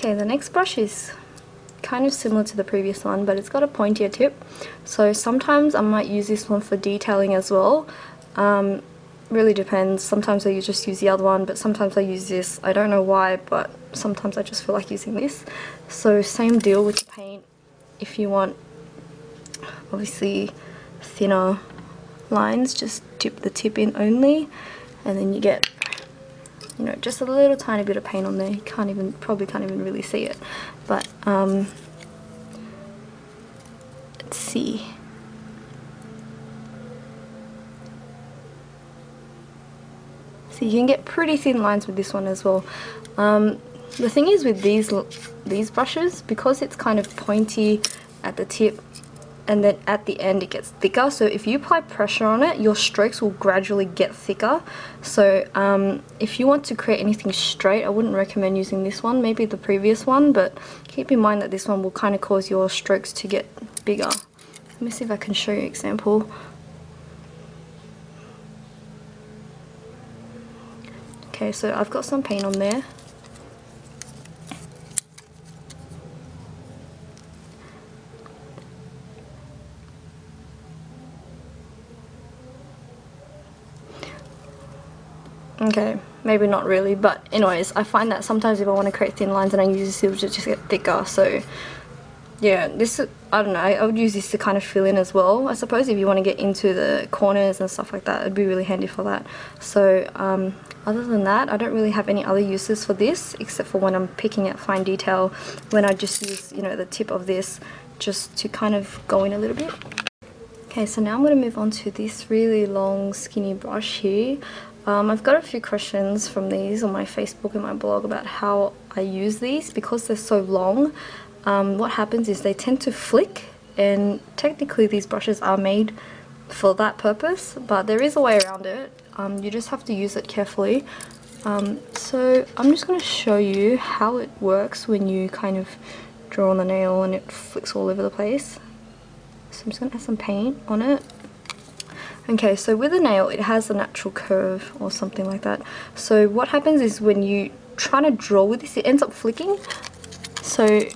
Okay, the next brush is kind of similar to the previous one, but it's got a pointier tip. So sometimes I might use this one for detailing as well. Really depends. Sometimes I just use the other one, but sometimes I use this. I don't know why, but sometimes I just feel like using this. So same deal with the paint. If you want obviously thinner lines, just dip the tip in only, and then you get, you know, just a little tiny bit of paint on there. You probably can't even really see it, but let's see. So you can get pretty thin lines with this one as well. The thing is with these brushes, because it's kind of pointy at the tip and then at the end it gets thicker, so if you apply pressure on it, your strokes will gradually get thicker. So if you want to create anything straight, I wouldn't recommend using this one, maybe the previous one, but keep in mind that this one will kind of cause your strokes to get bigger. Let me see if I can show you an example. Okay, so I've got some paint on there. Okay, maybe not really, but anyways, I find that sometimes if I want to create thin lines and I use this, it will just get thicker. So yeah, this, I don't know, I would use this to kind of fill in as well. I suppose if you want to get into the corners and stuff like that, it'd be really handy for that. So other than that, I don't really have any other uses for this, except for when I'm picking out fine detail, when I just use, you know, the tip of this just to kind of go in a little bit. Okay, so now I'm going to move on to this really long skinny brush here. I've got a few questions from these on my Facebook and my blog about how I use these. Because they're so long, what happens is they tend to flick, and technically these brushes are made for that purpose, but there is a way around it. You just have to use it carefully. So I'm just going to show you how it works when you kind of draw on the nail and it flicks all over the place. So I'm just going to add some paint on it. Okay, so with a nail, it has a natural curve or something like that. So what happens is when you try to draw with this, it ends up flicking. So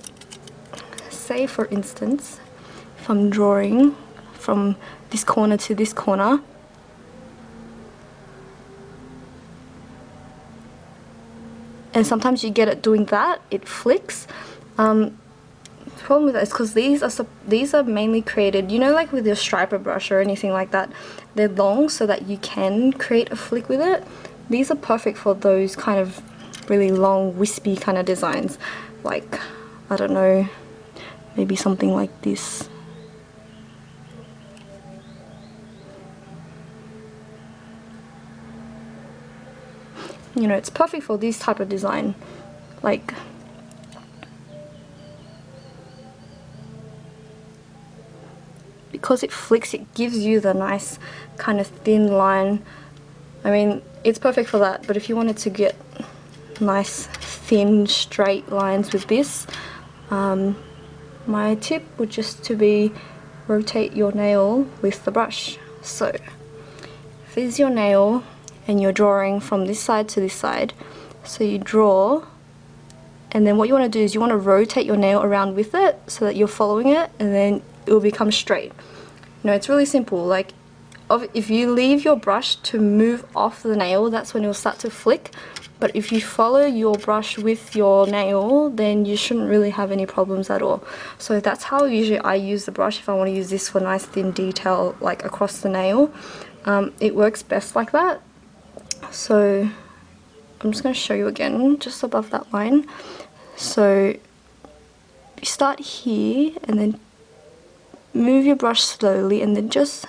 say for instance, if I'm drawing from this corner to this corner, and sometimes you get it doing that, it flicks. The problem with that is because these are mainly created, you know, like with your striper brush or anything like that, they're long so that you can create a flick with it. These are perfect for those kind of really long wispy kind of designs, like, I don't know, maybe something like this. You know, it's perfect for this type of design, like, because it flicks, it gives you the nice kind of thin line. I mean, it's perfect for that, but if you wanted to get nice thin straight lines with this, my tip would just to be rotate your nail with the brush. So if this is your nail and you're drawing from this side to this side, so you draw, and then what you want to do is you want to rotate your nail around with it so that you're following it, and then it will become straight. You know, it's really simple. Like, if you leave your brush to move off the nail, that's when it will start to flick. But if you follow your brush with your nail, then you shouldn't really have any problems at all. So that's how usually I use the brush if I want to use this for nice thin detail, like across the nail. It works best like that. So I'm just going to show you again, just above that line. So you start here and then move your brush slowly, and then just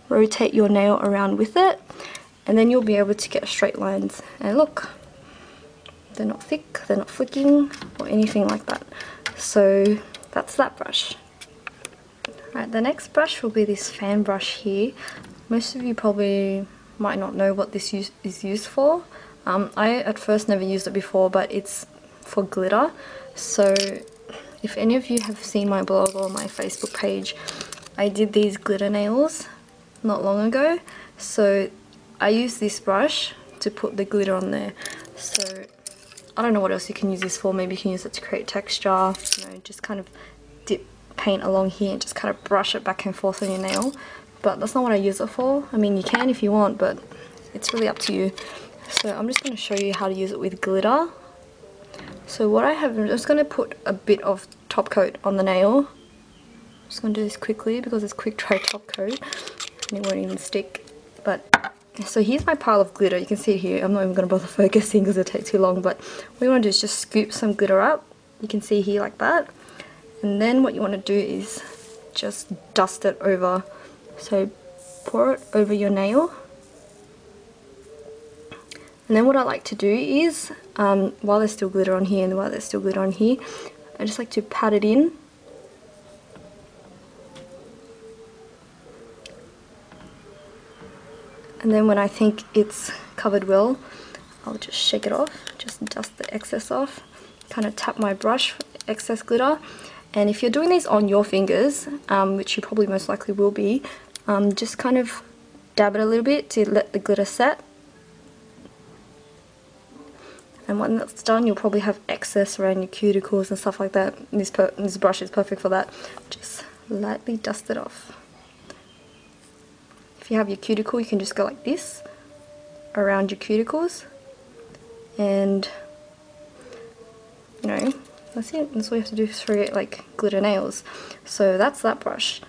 rotate your nail around with it, and then you'll be able to get straight lines. And look, they're not thick, they're not flicking or anything like that. So that's that brush. Alright, the next brush will be this fan brush here. Most of you probably might not know what this is used for. I at first never used it before, but it's for glitter. So if any of you have seen my blog or my Facebook page, I did these glitter nails not long ago. So I use this brush to put the glitter on there. So I don't know what else you can use this for. Maybe you can use it to create texture, you know, just kind of dip paint along here and just kind of brush it back and forth on your nail. But that's not what I use it for. I mean, you can if you want, but it's really up to you. So I'm just going to show you how to use it with glitter. So what I have, I'm just going to put a bit of top coat on the nail. I'm just going to do this quickly because it's quick dry top coat and it won't even stick. But so here's my pile of glitter. You can see it here. I'm not even going to bother focusing because it takes too long, but what you want to do is just scoop some glitter up. You can see here like that. And then what you want to do is just dust it over. So pour it over your nail. And then what I like to do is, while there's still glitter on here and while there's still glitter on here, I just like to pat it in. And then when I think it's covered well, I'll just shake it off, just dust the excess off, kind of tap my brush for excess glitter. And if you're doing these on your fingers, which you probably most likely will be, just kind of dab it a little bit to let the glitter set. And when that's done, you'll probably have excess around your cuticles and stuff like that. This brush is perfect for that. Just lightly dust it off. If you have your cuticle, you can just go like this around your cuticles. And, you know, that's it. That's all you have to do is create like glitter nails. So that's that brush.